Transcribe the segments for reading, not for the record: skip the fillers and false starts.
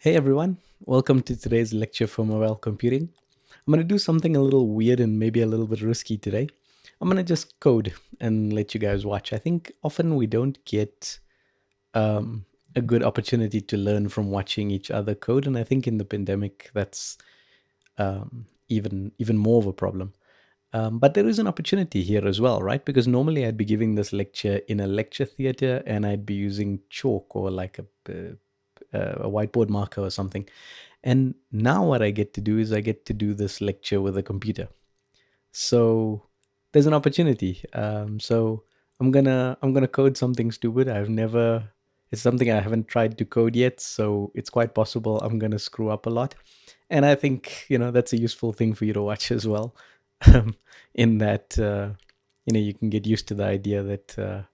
Hey everyone, welcome to today's lecture for mobile computing. I'm going to do something a little weird and maybe a little bit risky today. I'm going to just code and let you guys watch. I think often we don't get um, a good opportunity to learn from watching each other code, and I think in the pandemic that's even more of a problem. But there is an opportunity here as well, right? Because normally I'd be giving this lecture in a lecture theater and I'd be using chalk or like a whiteboard marker or something. And now what I get to do is I get to do this lecture with a computer. So there's an opportunity. So I'm gonna code something stupid. It's something I haven't tried to code yet, so it's quite possible I'm gonna screw up a lot. And I think that's a useful thing for you to watch as well. In that you can get used to the idea that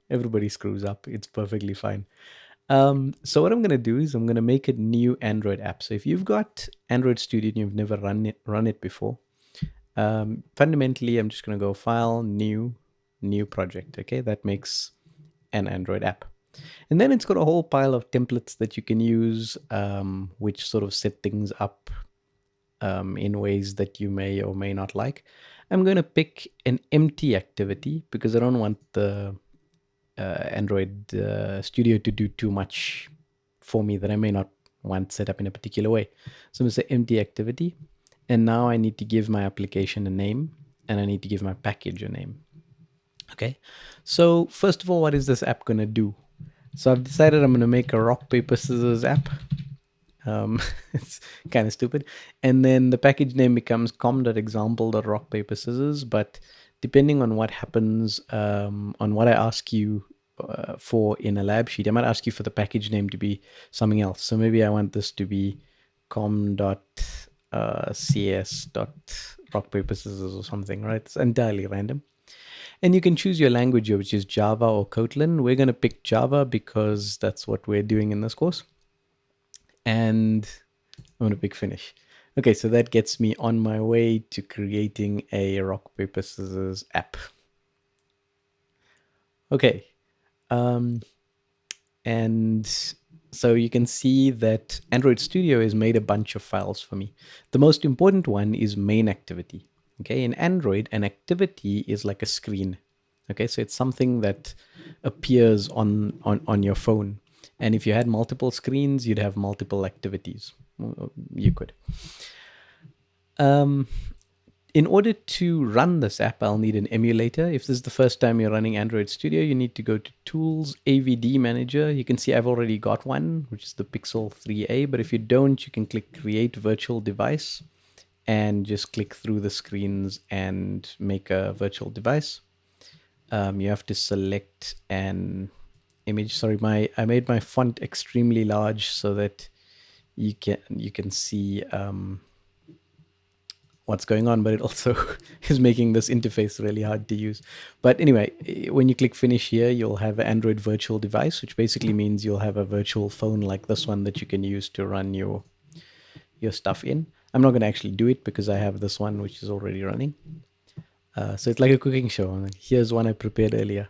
everybody screws up. It's perfectly fine. So what I'm going to do is I'm going to make a new Android app. So if you've got Android Studio and you've never run it before, fundamentally I'm just going to go File, New Project. Okay, that makes an Android app, and then it's got a whole pile of templates that you can use, which sort of set things up in ways that you may or may not like. I'm going to pick an empty activity because I don't want the Android Studio to do too much for me that I may not want set up in a particular way. So I'm going to say empty activity. And now I need to give my application a name and I need to give my package a name. Okay. So first of all, what is this app going to do? So I've decided I'm going to make a rock, paper, scissors app. It's kind of stupid. And then the package name becomes com.example.rock, paper, scissors. But depending on what happens, on what I ask you for in a lab sheet, I might ask you for the package name to be something else. So maybe I want this to be com.cs.rock, paper, scissors or something, right? It's entirely random. And you can choose your language here, which is Java or Kotlin. We're going to pick Java because that's what we're doing in this course. And I'm going to pick finish. Okay, so that gets me on my way to creating a rock, paper, scissors app. Okay. Um, and so you can see that Android Studio has made a bunch of files for me. The most important one is main activity. Okay, in Android, an activity is like a screen. Okay, so it's something that appears on your phone. And if you had multiple screens, you'd have multiple activities. You could. Um, in order to run this app, I'll need an emulator. If this is the first time you're running Android Studio, you need to go to Tools, AVD Manager. You can see I've already got one, which is the Pixel 3a. But if you don't, you can click Create Virtual Device and just click through the screens and make a virtual device. You have to select an image. Sorry, I made my font extremely large so that you can see what's going on, but it also is making this interface really hard to use. But anyway, when you click finish here, you'll have an Android virtual device, which basically means you'll have a virtual phone like this one that you can use to run your stuff in. I'm not going to actually do it because I have this one which is already running. So it's like a cooking show. Like, here's one I prepared earlier.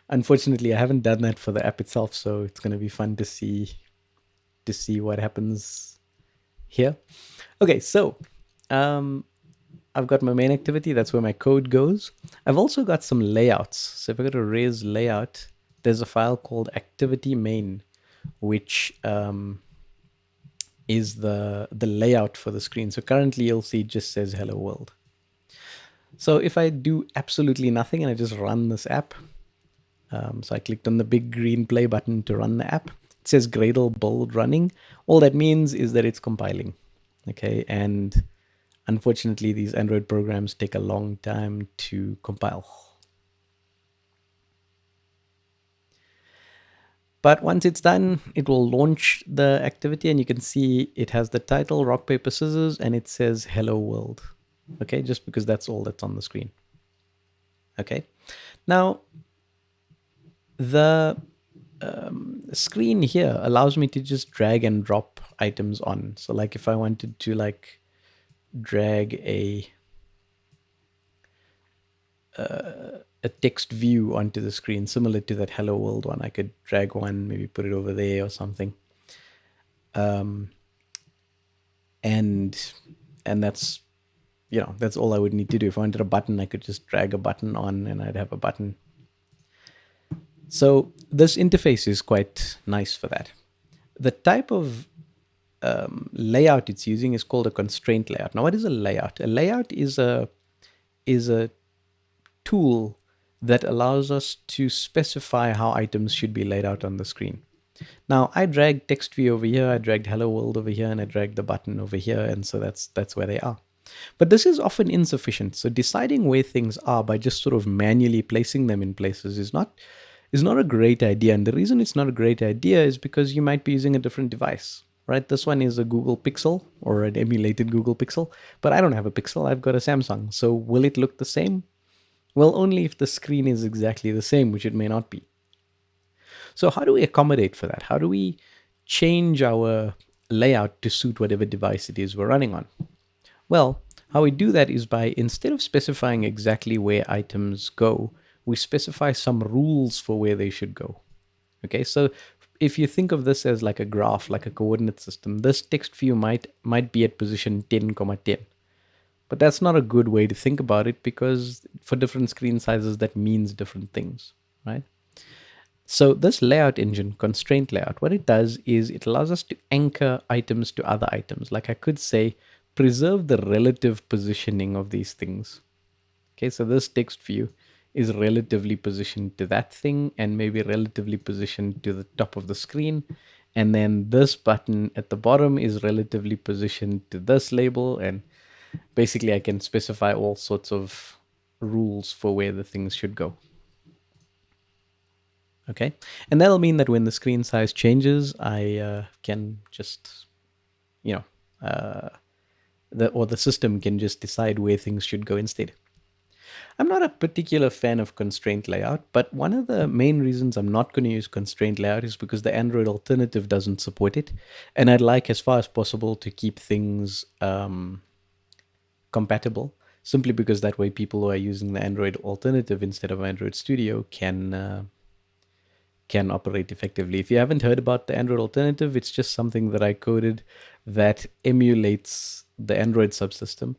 Unfortunately, I haven't done that for the app itself, so it's going to be fun to see what happens here. Okay, so um, I've got my main activity. That's where my code goes. I've also got some layouts. So if I go to raise layout, there's a file called activity main, which is the layout for the screen. So currently you'll see it just says hello world. So if I do absolutely nothing and I just run this app, so I clicked on the big green play button to run the app. It says Gradle build running. All that means is that it's compiling. Okay, and unfortunately, these Android programs take a long time to compile. But once it's done, it will launch the activity and you can see it has the title rock, paper, scissors, and it says hello world. Okay, just because that's all that's on the screen. Okay, now the screen here allows me to just drag and drop items on. So like if I wanted to like drag a text view onto the screen, similar to that hello world one, I could drag one, maybe put it over there or something. um, and and that's all I would need to do. If I wanted a button, I could just drag a button on, and I'd have a button. So this interface is quite nice for that. The type of layout it's using is called a constraint layout. Now, what is a layout? A layout is a tool that allows us to specify how items should be laid out on the screen. Now, I dragged text view over here, I dragged hello world over here, and I dragged the button over here, and so that's where they are. But this is often insufficient. So deciding where things are by just sort of manually placing them in places is not a great idea. And the reason it's not a great idea is because you might be using a different device. Right? This one is a Google Pixel or an emulated Google Pixel, but I don't have a Pixel. I've got a Samsung. So will it look the same? Well, only if the screen is exactly the same, which it may not be. So how do we accommodate for that? How do we change our layout to suit whatever device it is we're running on? Well, how we do that is by, instead of specifying exactly where items go, we specify some rules for where they should go. Okay, so if you think of this as like a graph, like a coordinate system, this text view might be at position 10, 10. But that's not a good way to think about it, because for different screen sizes, that means different things, right? So this layout engine, constraint layout, what it does is it allows us to anchor items to other items. Like I could say, preserve the relative positioning of these things. Okay, so this text view is relatively positioned to that thing and maybe relatively positioned to the top of the screen. And then this button at the bottom is relatively positioned to this label. And basically I can specify all sorts of rules for where the things should go. Okay, and that'll mean that when the screen size changes, I can just, you know, the system can just decide where things should go instead. I'm not a particular fan of constraint layout, but one of the main reasons I'm not going to use constraint layout is because the Android alternative doesn't support it, and I'd like, as far as possible, to keep things compatible. Simply because that way, people who are using the Android alternative instead of Android Studio can operate effectively. If you haven't heard about the Android alternative, it's just something that I coded that emulates the Android subsystem,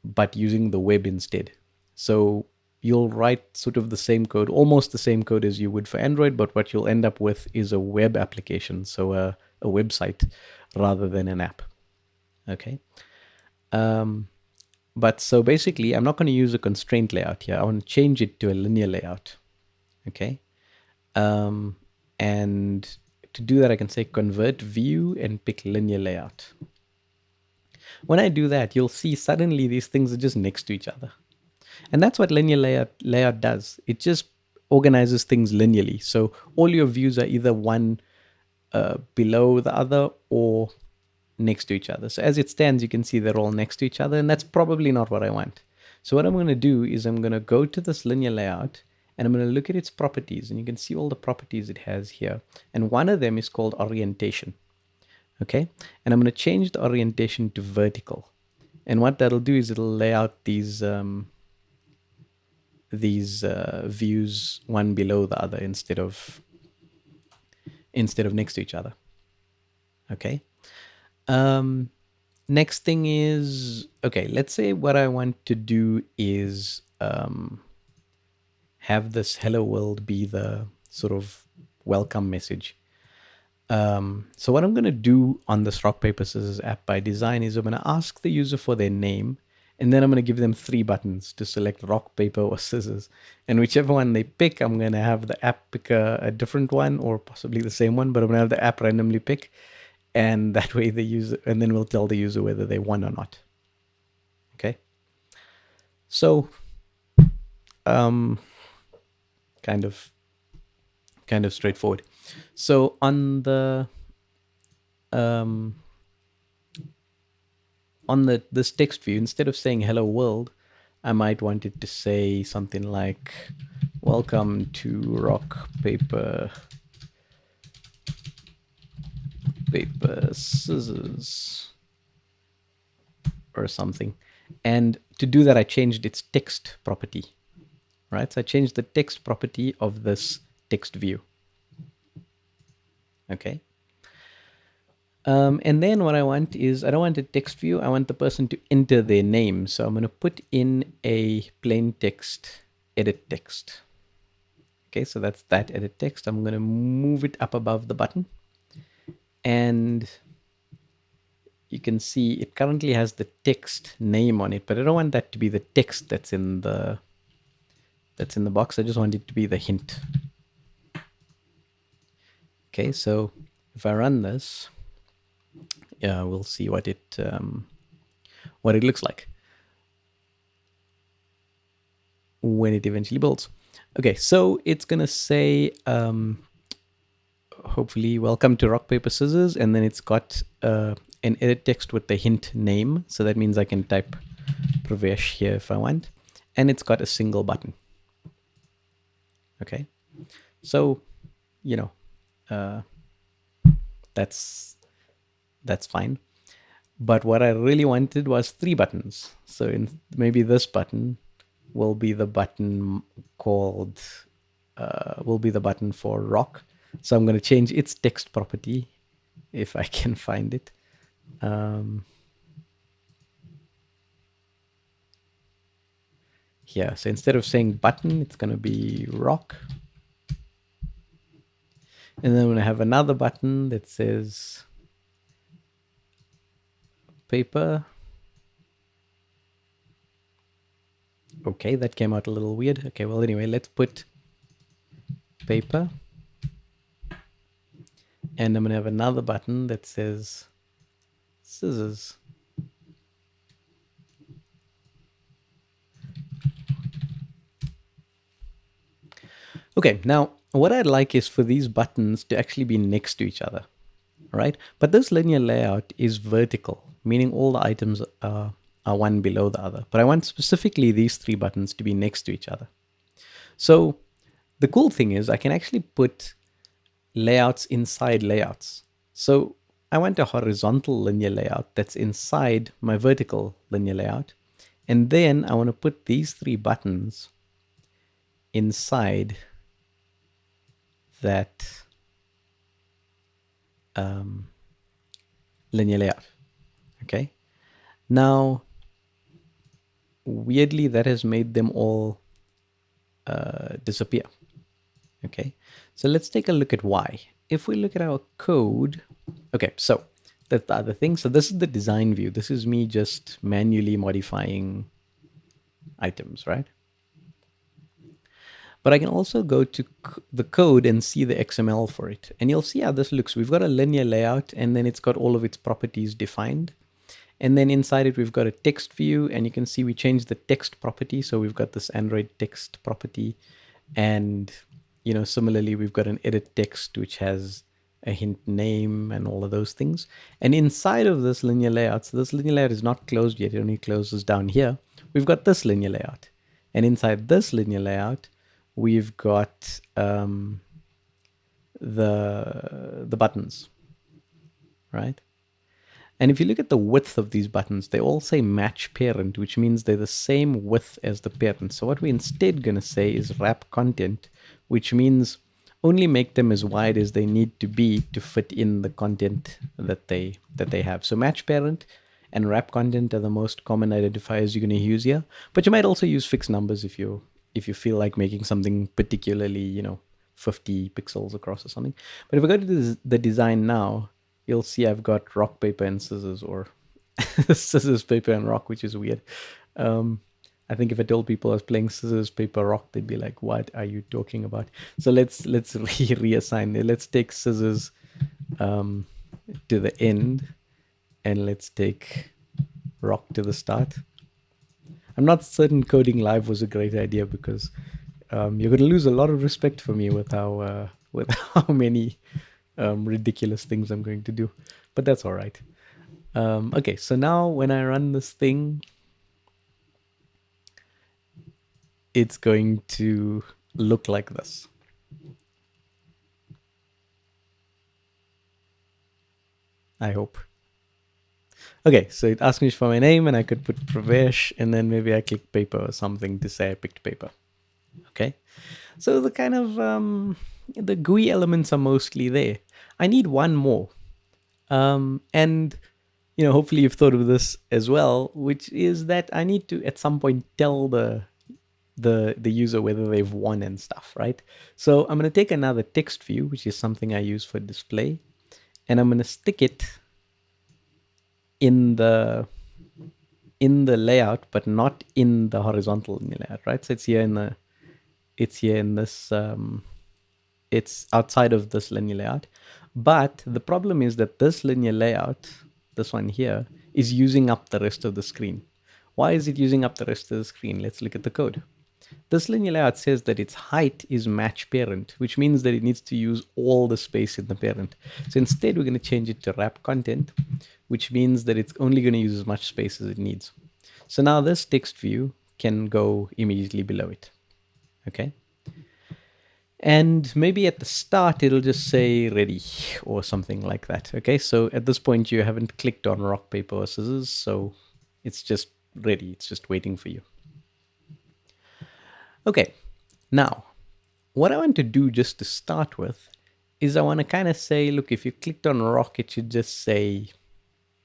but using the web instead. So you'll write sort of the same code, almost the same code as you would for Android, but what you'll end up with is a web application, so a website rather than an app. Okay. Um, but so basically, I'm not going to use a constraint layout here. I want to change it to a linear layout. Okay. Um, and to do that, I can say convert view and pick linear layout. When I do that, you'll see suddenly these things are just next to each other. And that's what linear layout does. It just organizes things linearly. So all your views are either one below the other or next to each other. So as it stands, you can see they're all next to each other, and that's probably not what I want. So what I'm going to do is I'm going to go to this linear layout, and I'm going to look at its properties, and you can see all the properties it has here. And one of them is called orientation. Okay, and I'm going to change the orientation to vertical. And what that'll do is it'll lay out these views one below the other instead of next to each other. Okay. Um, Next thing is, okay, let's say what I want to do is have this hello world be the sort of welcome message. So what I'm going to do on this rock, paper, scissors app by design is I'm going to ask the user for their name, and then I'm going to give them 3 buttons to select rock, paper, or scissors. And whichever one they pick, I'm going to have the app pick a different one, or possibly the same one, but I'm going to have the app randomly pick. And that way the user, and then we'll tell the user whether they won or not. Okay. So, um, kind of straightforward. So um, on this text view, instead of saying hello world, I might want it to say something like, welcome to rock, paper, scissors, or something. And to do that, I changed its text property, right? So I changed the text property of this text view. Okay. And then what I want is, I don't want a text view. I want the person to enter their name. So I'm going to put in a plain text, edit text. Okay, so that's that edit text. I'm going to move it up above the button. And you can see it currently has the text name on it, but I don't want that to be the text that's in the box. I just want it to be the hint. Okay, so if I run this, yeah, we'll see what it looks like when it eventually builds. Okay, so it's gonna say hopefully welcome to rock paper scissors, and then it's got an edit text with the hint name, so that means I can type Pravesh here if I want, and it's got a single button. Okay, so you know that's fine. But what I really wanted was 3 buttons. So maybe this button will be the button called, will be the button for rock. So I'm going to change its text property if I can find it. Here, so instead of saying button, it's going to be rock. And then I'm going to have another button that says paper. Okay, that came out a little weird. Okay, well, anyway, let's put paper. And I'm going to have another button that says scissors. Okay, now what I'd like is for these buttons to actually be next to each other, right? But this linear layout is vertical, meaning all the items are one below the other. But I want specifically these 3 buttons to be next to each other. So the cool thing is I can actually put layouts inside layouts. So I want a horizontal linear layout that's inside my vertical linear layout. And then I want to put these 3 buttons inside that linear layout. Okay. Now, weirdly, that has made them all disappear. Okay. So let's take a look at why. If we look at our code, okay, so that's the other thing. So this is the design view. This is me just manually modifying items, right? But I can also go to the code and see the XML for it. And you'll see how this looks. We've got a linear layout, and then it's got all of its properties defined. And then inside it, we've got a text view, and you can see we changed the text property. So we've got this Android text property. And, you know, similarly, we've got an edit text, which has a hint name and all of those things. And inside of this linear layout, so this linear layout is not closed yet. It only closes down here. We've got this linear layout. And inside this linear layout, we've got the buttons, right? And if you look at the width of these buttons, they all say match parent, which means they're the same width as the parent. So what we're instead going to say is wrap content, which means only make them as wide as they need to be to fit in the content that they have. So match parent and wrap content are the most common identifiers you're going to use here. But you might also use fixed numbers if you feel like making something particularly, you know, 50 pixels across or something. But if I go to the design now, you'll see I've got rock, paper, and scissors, or scissors, paper, and rock, which is weird. I think if I told people I was playing scissors, paper, rock, they'd be like, "What are you talking about?" So let's reassign it. Let's take scissors to the end, and let's take rock to the start. I'm not certain coding live was a great idea because you're going to lose a lot of respect for me with how many ridiculous things I'm going to do, but that's all right. Okay, so now when I run this thing, it's going to look like this. I hope. Okay, so it asked me for my name, and I could put Pravesh, and then maybe I click paper or something to say I picked paper. Okay, so the kind of the GUI elements are mostly there. I need one more. And hopefully you've thought of this as well, which is that I need to at some point tell the user whether they've won and stuff, right? So I'm going to take another text view, which is something I use for display, and I'm going to stick it in the layout, but not in the horizontal layout, right? So it's here in this it's outside of this linear layout. But the problem is that this linear layout, this one here, is using up the rest of the screen. Why is it using up the rest of the screen? Let's look at the code. This linear layout says that its height is match parent, which means that it needs to use all the space in the parent. So instead, we're going to change it to wrap content, which means that it's only going to use as much space as it needs. So now this text view can go immediately below it. Okay. And maybe at the start, it'll just say ready or something like that. Okay. So at this point, you haven't clicked on rock, paper, or scissors. So it's just ready. It's just waiting for you. Okay. Now, what I want to do just to start with is I want to kind of say, look, if you clicked on rock, it should just say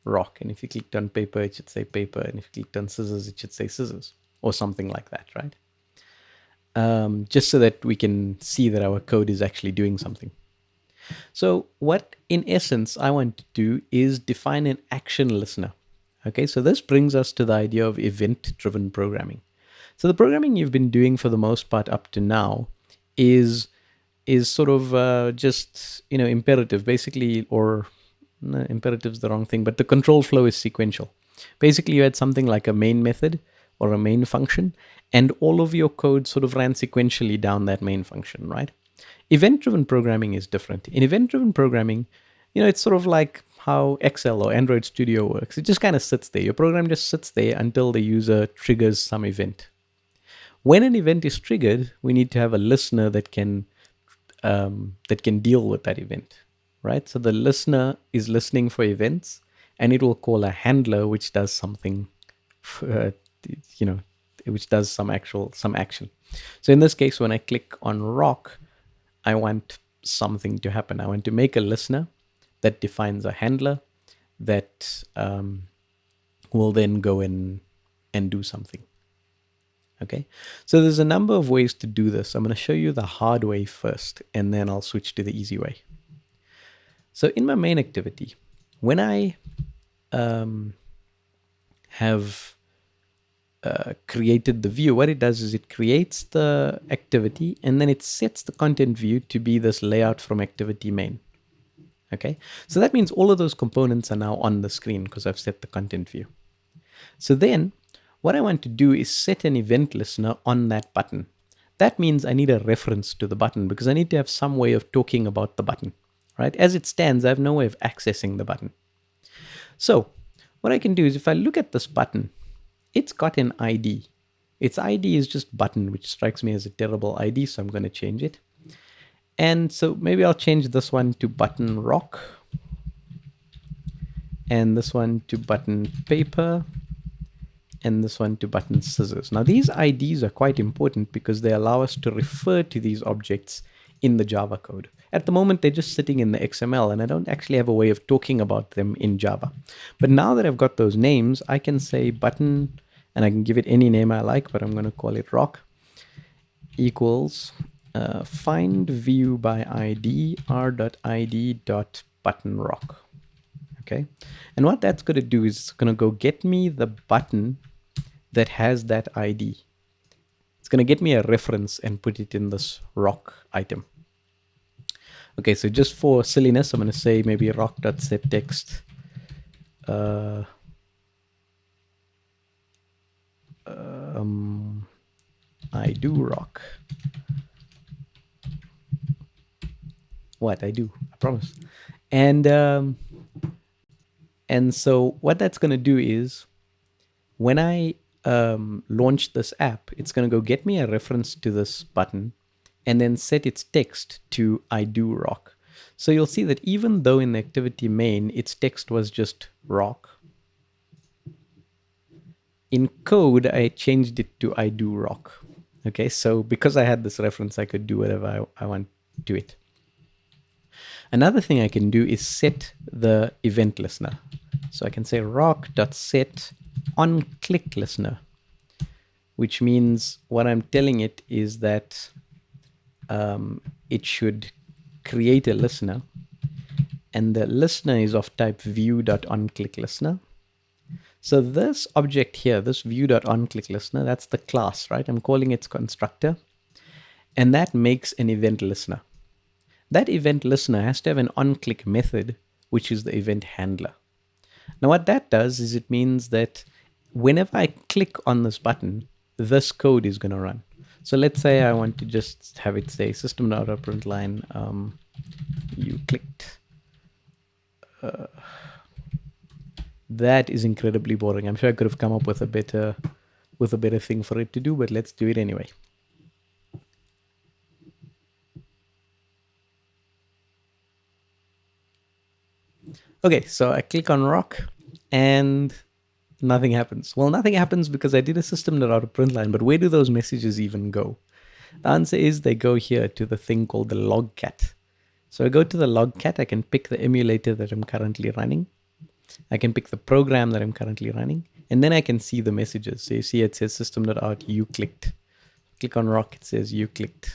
rock. And if you clicked on paper, it should say paper. And if you clicked on scissors, it should say scissors or something like that, right? Just so that we can see that our code is actually doing something. So what, in essence, I want to do is define an action listener. Okay, so this brings us to the idea of event-driven programming. So the programming you've been doing for the most part up to now is sort of just imperative, basically, or no, imperative is the wrong thing, but the control flow is sequential. Basically, you had something like a main method or a main function, and all of your code sort of ran sequentially down that main function, right? Event-driven programming is different. In event-driven programming, it's sort of like how Excel or Android Studio works. It just kind of sits there. Your program just sits there until the user triggers some event. When an event is triggered, we need to have a listener that can deal with that event, right? So the listener is listening for events, and it will call a handler which does something, uh, you know, which does some action. So in this case, when I click on rock, I want something to happen. I want to make a listener that defines a handler that will then go in and do something. Okay, so there's a number of ways to do this. I'm going to show you the hard way first, and then I'll switch to the easy way. So in my main activity, when I have created the view, what it does is it creates the activity, and then it sets the content view to be this layout from activity main. Okay, so that means all of those components are now on the screen because I've set the content view. So then what I want to do is set an event listener on that button. That means I need a reference to the button because I need to have some way of talking about the button, right? As it stands, I have no way of accessing the button. So what I can do is if I look at this button, it's got an ID. Its ID is just button, which strikes me as a terrible ID, so I'm going to change it. And so maybe I'll change this one to button rock, and this one to button paper, and this one to button scissors. Now these IDs are quite important because they allow us to refer to these objects in the Java code. At the moment, they're just sitting in the XML, and I don't actually have a way of talking about them in Java. But now that I've got those names, I can say button, and I can give it any name I like, but I'm going to call it rock, equals find view by ID r.id.buttonRock. Okay, and what that's going to do is it's going to go get me the button that has that ID. It's going to get me a reference and put it in this rock item. Okay, so just for silliness, I'm going to say maybe rock.setText I do rock. What I do, I promise. And so what that's going to do is when I launch this app, it's going to go get me a reference to this button and then set its text to I do rock. So you'll see that even though in the activity main, its text was just rock, in code, I changed it to I do rock. Okay, so because I had this reference, I could do whatever I want to it. Another thing I can do is set the event listener. So I can say rock.set onClick listener, which means what I'm telling it is that it should create a listener, and the listener is of type view.onClickListener. So this object here, this view.onClickListener, that's the class, right? I'm calling its constructor, and that makes an event listener. That event listener has to have an onClick method, which is the event handler. Now what that does is it means that whenever I click on this button, this code is going to run. So let's say I want to just have it say system.out.println, you clicked. That is incredibly boring. I'm sure I could have come up with a better thing for it to do, but let's do it anyway. Okay, so I click on rock and nothing happens. Well, nothing happens because I did a system.out.println, but where do those messages even go? The answer is they go here to the thing called the logcat. So I go to the logcat, I can pick the emulator that I'm currently running. I can pick the program that I'm currently running, and then I can see the messages. So you see it says system.out, you clicked. Click on rock, it says you clicked.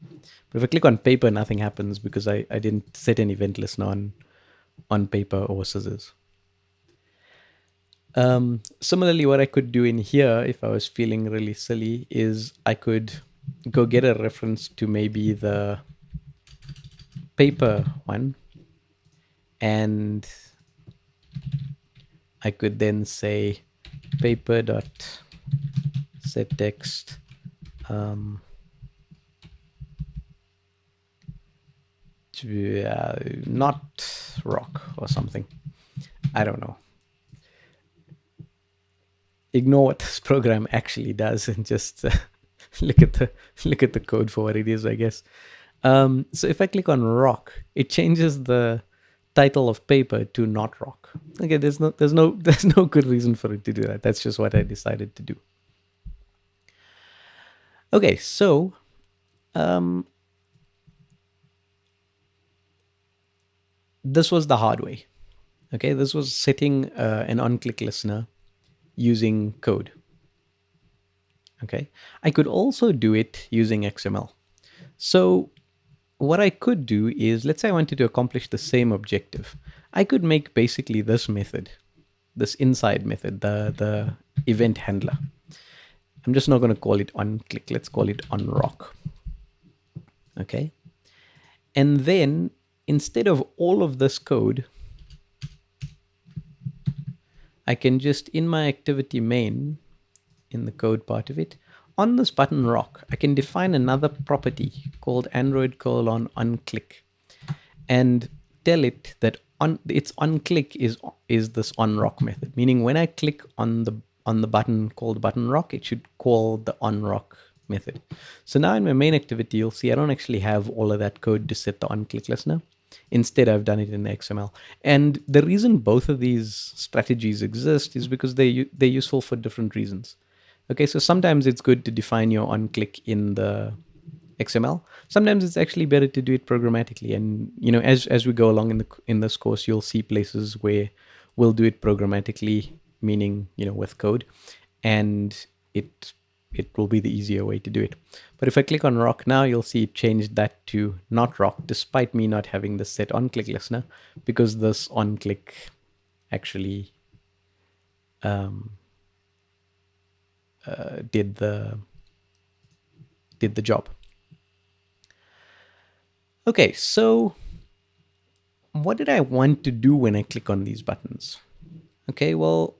But if I click on paper, nothing happens because I didn't set an event listener on paper or scissors. Similarly, what I could do in here, if I was feeling really silly, is I could go get a reference to maybe the paper one, and I could then say paper dot set text not rock or something. I don't know. Ignore what this program actually does and just look at the code for what it is, I guess. So if I click on rock, it changes the title of paper to not rock. Okay, there's no good reason for it to do that. That's just what I decided to do. Okay, so this was the hard way. Okay, this was setting an on-click listener using code. Okay, I could also do it using XML. So what I could do is, let's say I wanted to accomplish the same objective. I could make basically this method, this inside method, the event handler. I'm just not going to call it on click. Let's call it on rock. Okay. And then instead of all of this code, I can just, in my activity main, in the code part of it, on this button rock, I can define another property called Android on click, and tell it that its on click is this on rock method, meaning when I click on the button called button rock, it should call the on rock method. So now in my main activity, you'll see I don't actually have all of that code to set the on click listener. Instead, I've done it in the XML. And the reason both of these strategies exist is because they're useful for different reasons. Okay, so sometimes it's good to define your on click in the XML. Sometimes it's actually better to do it programmatically. And as we go along in this course, you'll see places where we'll do it programmatically, meaning with code, and it will be the easier way to do it. But if I click on rock now, you'll see it changed that to not rock, despite me not having the set on click listener, because this on click actually did the job. Okay, so what did I want to do when I click on these buttons? Okay, well,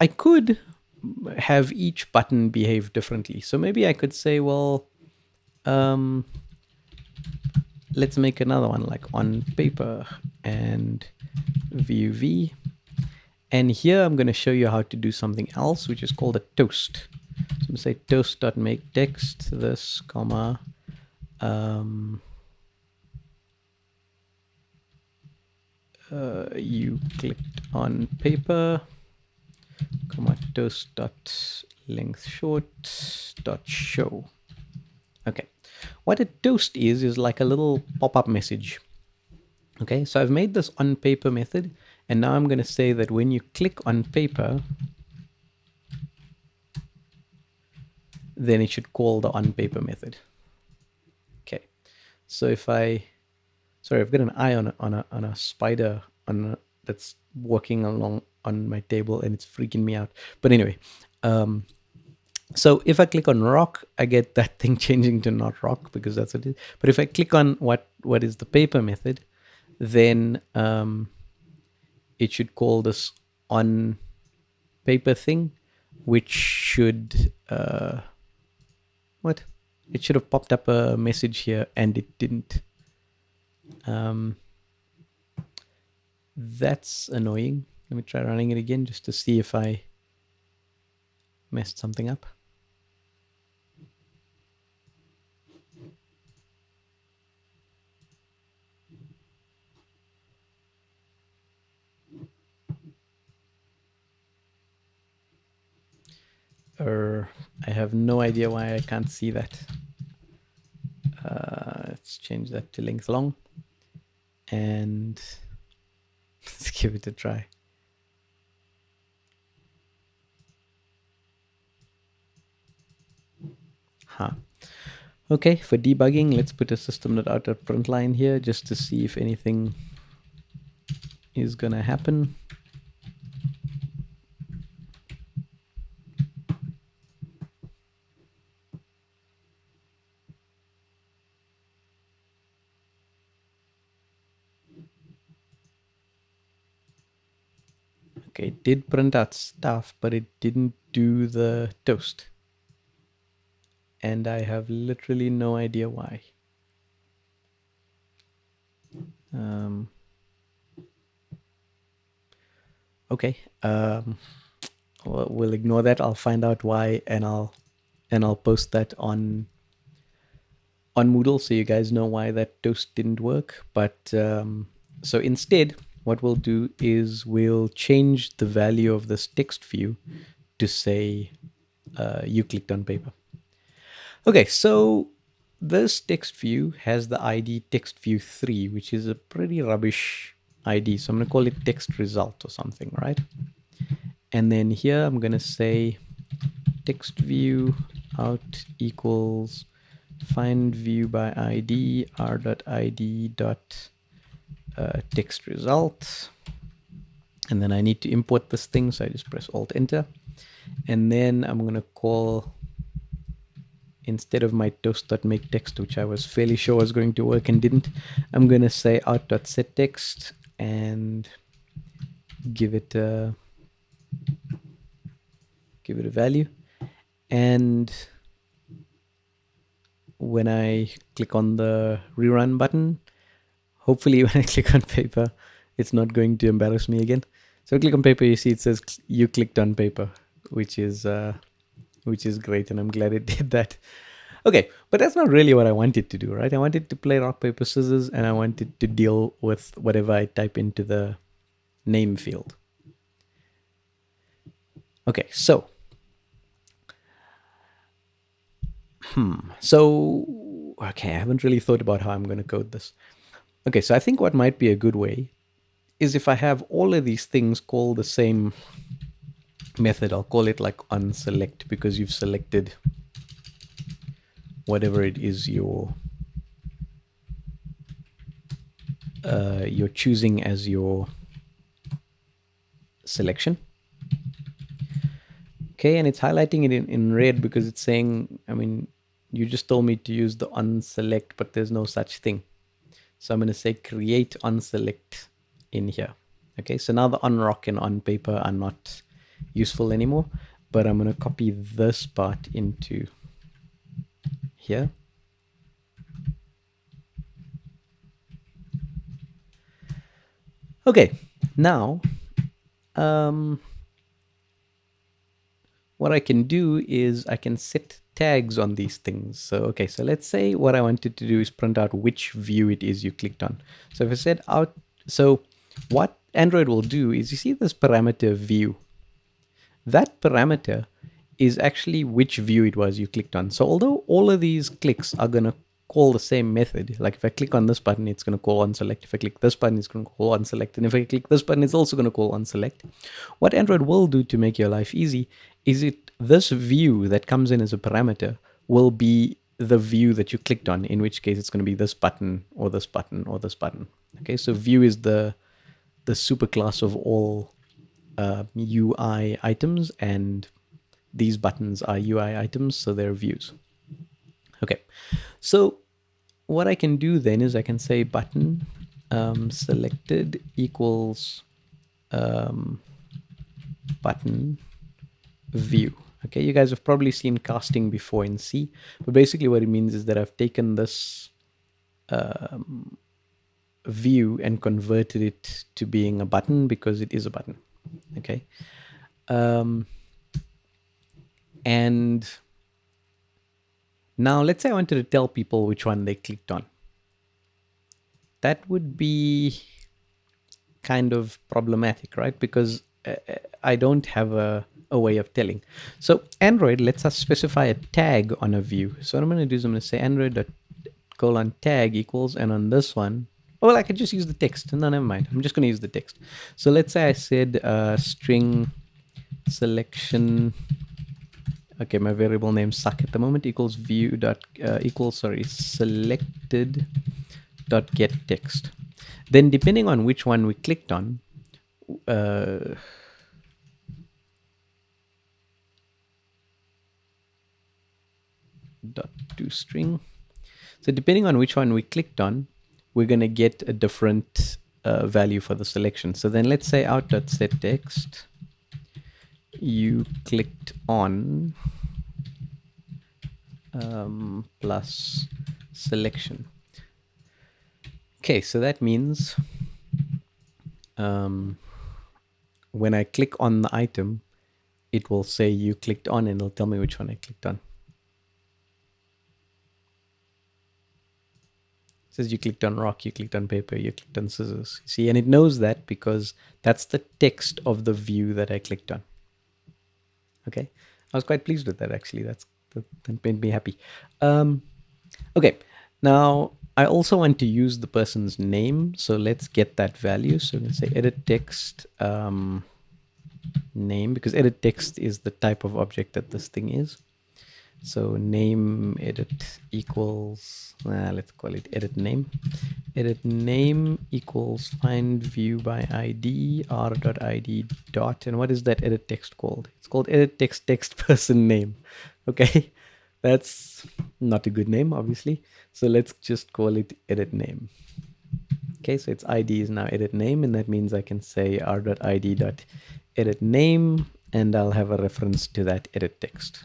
I could have each button behave differently. So maybe I could say, well, let's make another one like on paper and view v. And here I'm going to show you how to do something else, which is called a toast. So I'm going to say toast.make text this, comma, you clicked on paper, comma, toast.length short dot show. Okay, what a toast is like a little pop-up message. Okay, so I've made this on paper method, and now I'm going to say that when you click on paper, then it should call the on paper method. Okay, so if I, sorry, I've got an eye on a spider that's walking along on my table, and it's freaking me out. But anyway, um, so if I click on rock, I get that thing changing to not rock because that's what it is. But if I click on what is the paper method, then it should call this on paper thing, which should what? It should have popped up a message here, and it didn't. Um, that's annoying. Let me try running it again just to see if I messed something up. I have no idea why I can't see that. Let's change that to length long, and let's give it a try. Huh. Okay, for debugging, let's put a system.out.println line here just to see if anything is gonna happen. Okay, it did print out stuff, but it didn't do the toast. And I have literally no idea why. Okay, we'll ignore that. I'll find out why, and I'll post that on Moodle so you guys know why that toast didn't work. But so instead, what we'll do is we'll change the value of this text view to say you clicked on paper. Okay, so this text view has the ID text view 3, which is a pretty rubbish ID. So I'm going to call it text result or something, right? And then here I'm going to say text view out equals find view by ID r.id dot text result. And then I need to import this thing, so I just press Alt Enter. And then I'm going to call, instead of my toast.makeText, which I was fairly sure was going to work and didn't, I'm going to say out.setText and give it a value. And when I click on the rerun button, hopefully when I click on paper, it's not going to embarrass me again. So I click on paper, you see it says you clicked on paper, which is great, and I'm glad it did that. Okay, but that's not really what I wanted to do, right? I wanted to play rock, paper, scissors, and I wanted to deal with whatever I type into the name field. Okay, so okay, I haven't really thought about how I'm going to code this. Okay, so I think what might be a good way is if I have all of these things call the same method. I'll call it like onSelect because you've selected whatever it is you're choosing as your selection. Okay, and it's highlighting it in red because it's saying, I mean, you just told me to use the onSelect, but there's no such thing. So I'm going to say create onSelect in here. Okay, so now the onRock and onPaper are not useful anymore, but I'm going to copy this part into here. Okay, now what I can do is I can set tags on these things. So, okay, so let's say what I wanted to do is print out which view it is you clicked on. So if I said out, so what Android will do is, you see this parameter view. That parameter is actually which view it was you clicked on. So although all of these clicks are going to call the same method. Like if I click on this button, it's going to call onSelect. If I click this button, it's going to call onSelect. And if I click this button, it's also going to call onSelect. What Android will do to make your life easy is this view that comes in as a parameter will be the view that you clicked on, in which case it's going to be this button or this button or this button. Okay, so view is the superclass of all UI items, and these buttons are UI items, so they're views. Okay, so what I can do then is I can say button selected equals button view. Okay, you guys have probably seen casting before in C, but basically what it means is that I've taken this view and converted it to being a button because it is a button. Okay, and now let's say I wanted to tell people which one they clicked on. That would be kind of problematic, right? Because I don't have a way of telling. So Android lets us specify a tag on a view. So what I'm going to do is I'm going to say Android.tag equals, and on this one, well, I could just use the text. No, never mind. I'm just going to use the text. So let's say I said string selection. Okay, my variable name suck at the moment equals view dot equals selected dot get text. Then depending on which one we clicked on, dot toString. So depending on which one we clicked on, we're going to get a different value for the selection. So then let's say out.setText, you clicked on plus selection. Okay, so that means when I click on the item, it will say you clicked on, and it'll tell me which one I clicked on. It says you clicked on rock, you clicked on paper, you clicked on scissors. See, and it knows that because that's the text of the view that I clicked on. Okay, I was quite pleased with that actually. That made me happy. Okay, now I also want to use the person's name, so let's get that value. So I'm going to say edit text name, because edit text is the type of object that this thing is. So name edit equals, let's call it edit name. Edit name equals find view by ID r.id dot, and what is that edit text called? It's called edit text person name. Okay, that's not a good name, obviously. So let's just call it edit name. Okay, so its ID is now edit name, and that means I can say r.id dot edit name, and I'll have a reference to that edit text.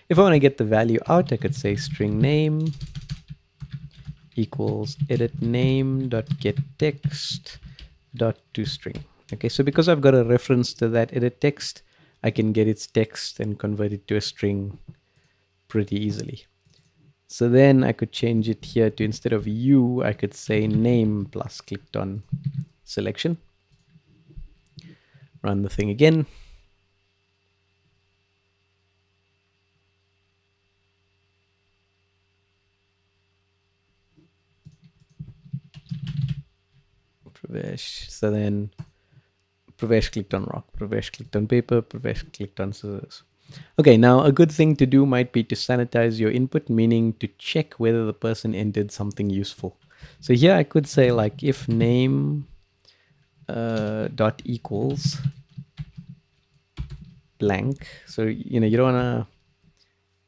If I want to get the value out, I could say string name equals edit name dot get text dot toString. Okay, so because I've got a reference to that edit text, I can get its text and convert it to a string pretty easily. So then I could change it here to, instead of you, I could say name plus clicked on selection. Run the thing again. Pravesh. So then Pravesh clicked on rock, Pravesh clicked on paper, Pravesh clicked on scissors. Okay, now a good thing to do might be to sanitize your input, meaning to check whether the person entered something useful. So here I could say like if name dot equals blank. So you don't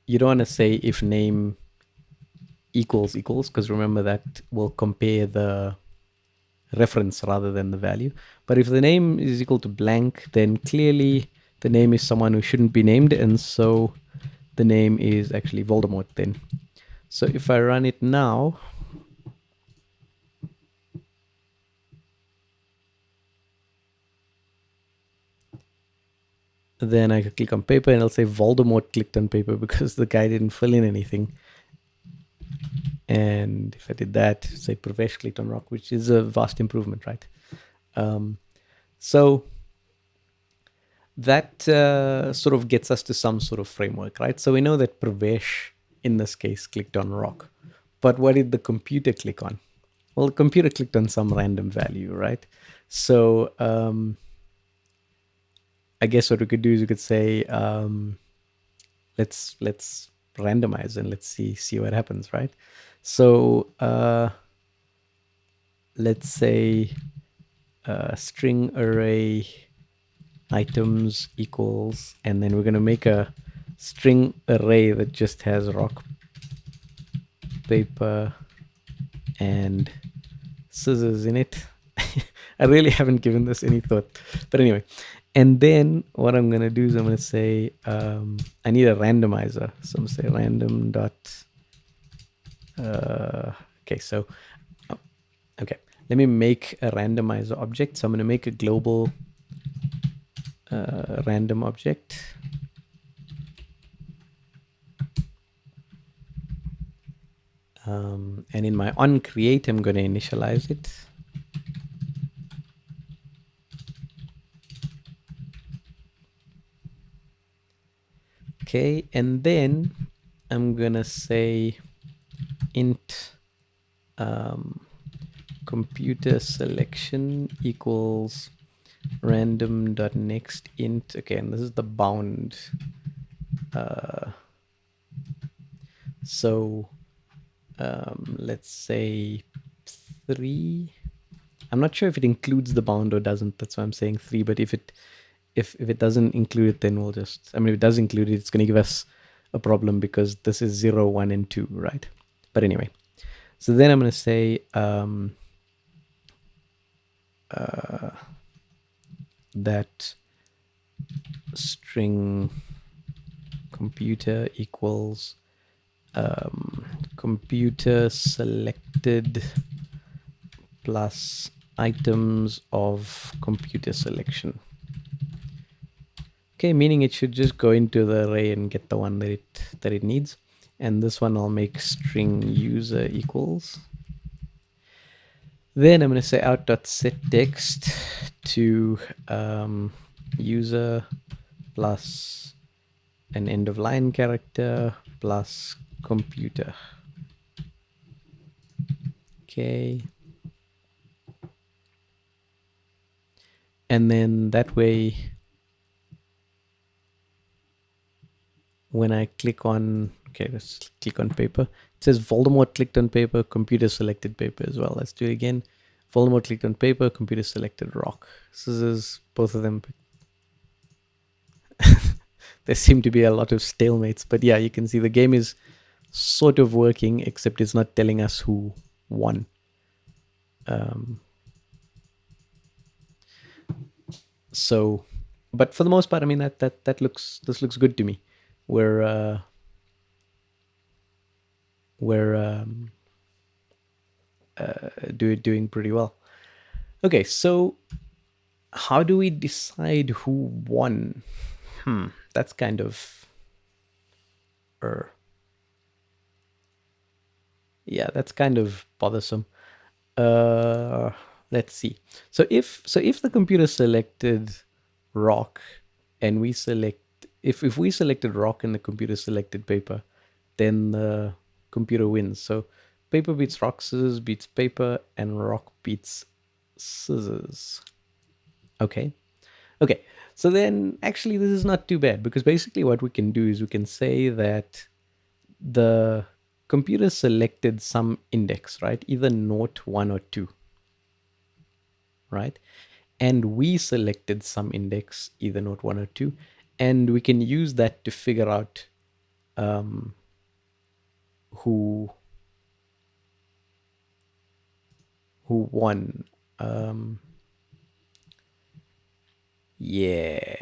wanna say if name equals because remember that will compare the reference rather than the value. But if the name is equal to blank, then clearly the name is someone who shouldn't be named, and so the name is actually Voldemort then. So if I run it now, then I could click on paper and it'll say Voldemort clicked on paper because the guy didn't fill in anything. And if I did that, say Pravesh clicked on rock, which is a vast improvement, right? So that sort of gets us to some sort of framework, right? So we know that Pravesh, in this case, clicked on rock. But what did the computer click on? Well, the computer clicked on some random value, right? So I guess what we could do is we could say, let's randomize and let's see what happens, right? So let's say string array items equals, and then we're going to make a string array that just has rock, paper, and scissors in it. I really haven't given this any thought, but anyway. And then what I'm going to do is I'm going to say I need a randomizer. So I'm going to say random dot okay, so okay, let me make a randomizer object. So I'm going to make a global random object. And in my on create, I'm going to initialize it. Okay, and then I'm going to say int computer selection equals random.next int. Okay, and this is the bound. So let's say 3. I'm not sure if it includes the bound or doesn't. That's why I'm saying 3. But if it doesn't include it, then we'll just, I mean, if it does include it, it's going to give us a problem because this is 0, 1, and 2, right? But anyway, so then I'm going to say that string computer equals computer selected plus items of computer selection. Okay, meaning it should just go into the array and get the one that it needs. And this one I'll make string user equals. Then I'm going to say out.setText to user plus an end of line character plus computer. Okay. And then that way, when I click on, okay, let's click on paper. It says Voldemort clicked on paper, computer selected paper as well. Let's do it again. Voldemort clicked on paper, computer selected rock. Scissors, both of them. There seem to be a lot of stalemates, but yeah, you can see the game is sort of working, except it's not telling us who won. So, but for the most part, I mean this looks good to me. We're doing pretty well. Okay, so how do we decide who won? That's kind of yeah, that's kind of bothersome. Let's see. So if the computer selected rock and we select, if we selected rock and the computer selected paper, then the computer wins. So paper beats rock, scissors beats paper, and rock beats scissors. Okay. Okay. So then actually this is not too bad, because basically what we can do is we can say that the computer selected some index, right? Either 0, 1, or 2, right? And we selected some index, either 0, 1, or 2, and we can use that to figure out who won. Yeah.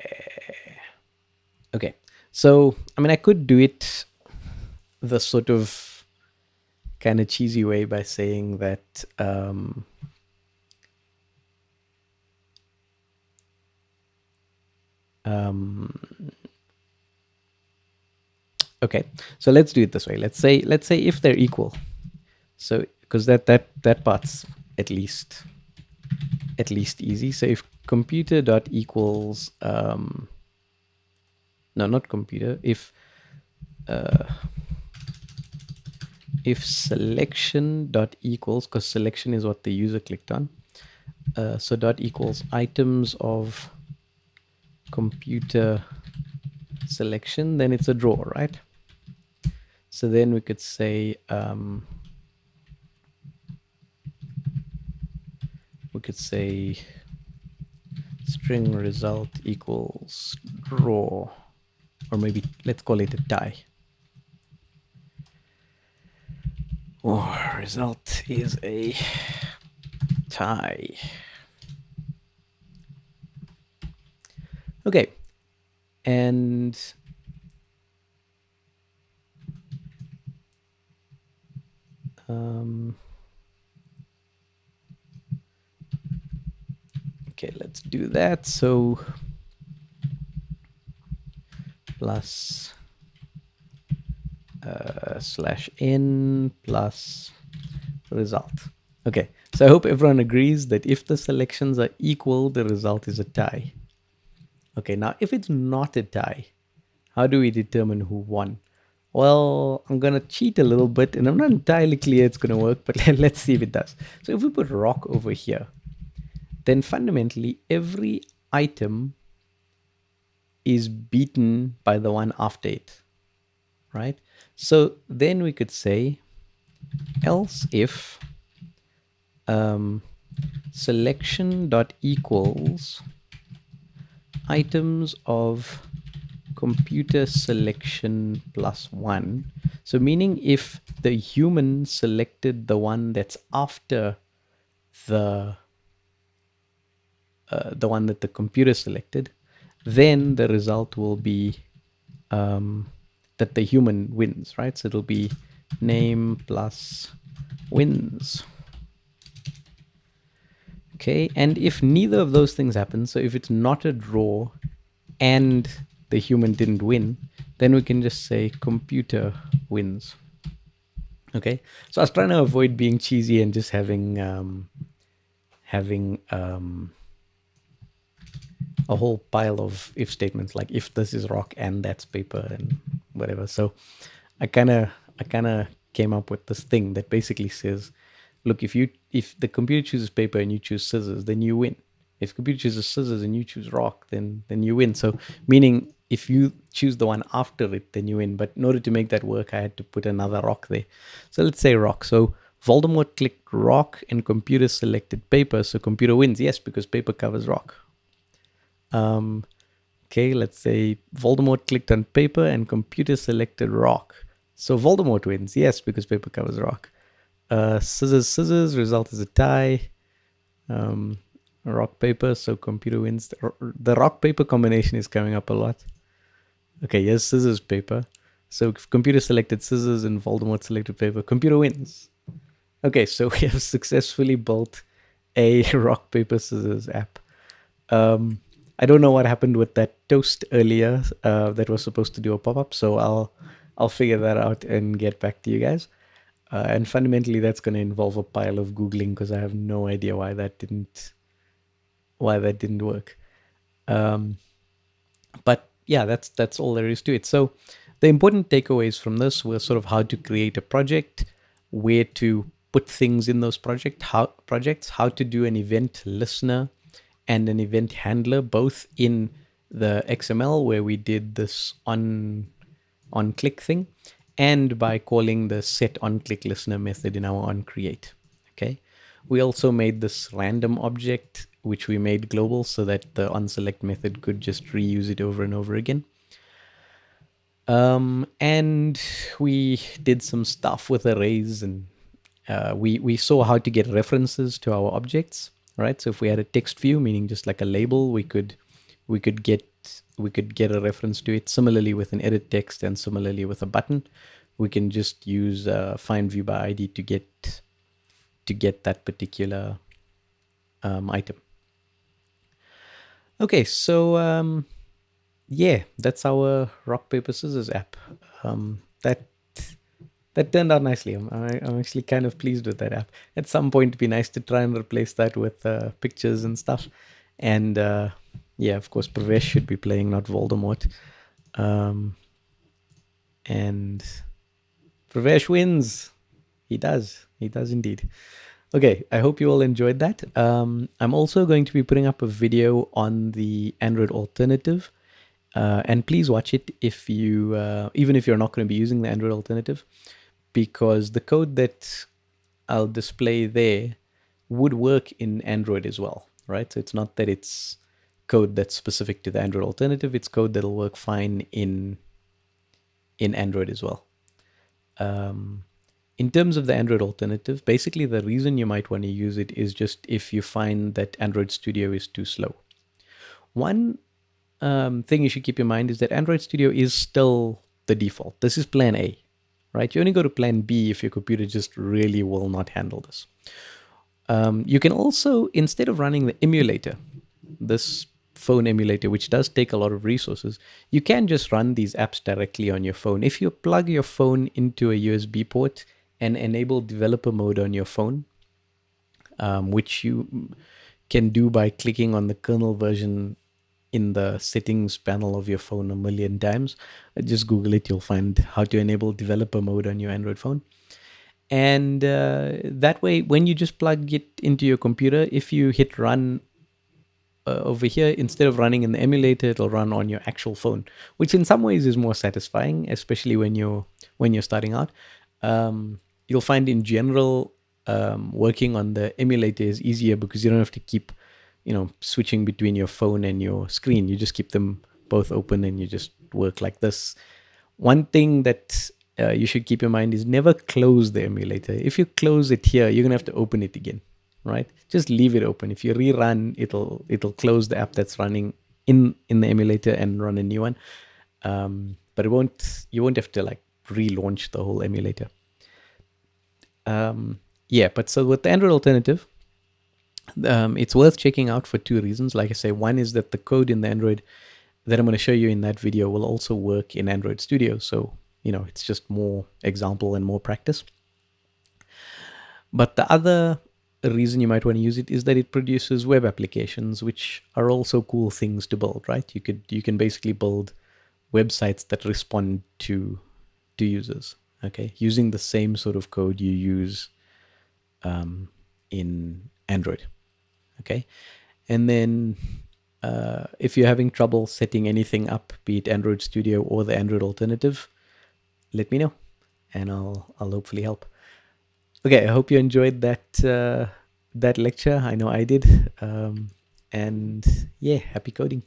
Okay. So, I mean, I could do it the sort of kind of cheesy way by saying that okay, so let's do it this way. Let's say if they're equal. So because that part's at least easy. So if computer dot equals no, not computer, if if selection dot equals, because selection is what the user clicked on, so dot equals items of computer selection, then it's a draw, right? So then we could say string result equals draw, or maybe let's call it a tie. Or result is a tie. Okay, and okay, let's do that. So plus slash n plus result. Okay, so I hope everyone agrees that if the selections are equal, the result is a tie. Okay, now if it's not a tie, how do we determine who won? Well, I'm going to cheat a little bit, and I'm not entirely clear it's going to work, but let's see if it does. So if we put rock over here, then fundamentally every item is beaten by the one after it, right? So then we could say else if selection dot equals items of computer selection plus one. So meaning if the human selected the one that's after the one that the computer selected, then the result will be that the human wins, right? So it'll be name plus wins. Okay, and if neither of those things happen, so if it's not a draw and the human didn't win, then we can just say computer wins. Okay, so I was trying to avoid being cheesy and just having a whole pile of if statements, like if this is rock and that's paper and whatever. So I kind of came up with this thing that basically says, look, if the computer chooses paper and you choose scissors, then you win. If the computer chooses scissors and you choose rock, then you win. So meaning if you choose the one after it, then you win. But in order to make that work, I had to put another rock there. So let's say rock. So Voldemort clicked rock and computer selected paper, so computer wins. Yes, because paper covers rock. Okay, let's say Voldemort clicked on paper and computer selected rock. So Voldemort wins. Yes, because paper covers rock. Scissors, scissors, result is a tie. Rock, paper, so computer wins. The rock, paper combination is coming up a lot. Okay, yes, scissors, paper. So if computer selected scissors and Voldemort selected paper, computer wins. Okay, so we have successfully built a rock, paper, scissors app. I don't know what happened with that toast earlier that was supposed to do a pop-up, so I'll figure that out and get back to you guys. And fundamentally, that's going to involve a pile of googling because I have no idea why that didn't work. But yeah, that's all there is to it. So the important takeaways from this were sort of how to create a project, where to put things in those projects, how to do an event listener and an event handler, both in the XML where we did this on click thing, and by calling the set on click listener method in our on create. Okay. We also made this random object, which we made global so that the on select method could just reuse it over and over again. And we did some stuff with arrays, and we saw how to get references to our objects, right? So if we had a text view, meaning just like a label, we could get a reference to it. Similarly with an edit text, and similarly with a button, we can just use find view by ID to get that particular item. Okay, so yeah, that's our rock paper scissors app. That turned out nicely. I'm actually kind of pleased with that app. At some point, it'd be nice to try and replace that with pictures and stuff. And yeah, of course, Pravesh should be playing, not Voldemort. And Pravesh wins. He does. He does indeed. Okay, I hope you all enjoyed that. I'm also going to be putting up a video on the Android alternative, and please watch it if you, even if you're not going to be using the Android alternative, because the code that I'll display there would work in Android as well, right? So it's not that it's code that's specific to the Android alternative; it's code that'll work fine in Android as well. Um, in terms of the Android alternative, basically the reason you might want to use it is just if you find that Android Studio is too slow. One thing you should keep in mind is that Android Studio is still the default. This is plan A, right? You only go to plan B if your computer just really will not handle this. You can also, instead of running the emulator, this phone emulator, which does take a lot of resources, you can just run these apps directly on your phone. If you plug your phone into a USB port and enable developer mode on your phone, which you can do by clicking on the kernel version in the settings panel of your phone a million times. Just Google it, you'll find how to enable developer mode on your Android phone. And that way, when you just plug it into your computer, if you hit run over here, instead of running in the emulator, it'll run on your actual phone, which in some ways is more satisfying, especially when you're starting out. You'll find in general, working on the emulator is easier because you don't have to keep, switching between your phone and your screen. You just keep them both open and you just work like this. One thing that you should keep in mind is never close the emulator. If you close it here, you're gonna have to open it again, right? Just leave it open. If you rerun, it'll close the app that's running in the emulator and run a new one. But you won't have to like relaunch the whole emulator. Yeah, but so with the Android alternative, it's worth checking out for two reasons. Like I say, one is that the code in the Android that I'm going to show you in that video will also work in Android Studio. So, it's just more example and more practice. But the other reason you might want to use it is that it produces web applications, which are also cool things to build, right? You can basically build websites that respond to users, okay, using the same sort of code you use in Android, okay. And then if you're having trouble setting anything up, be it Android Studio or the Android alternative, let me know, and I'll hopefully help. Okay, I hope you enjoyed that lecture. I know I did. And yeah, happy coding.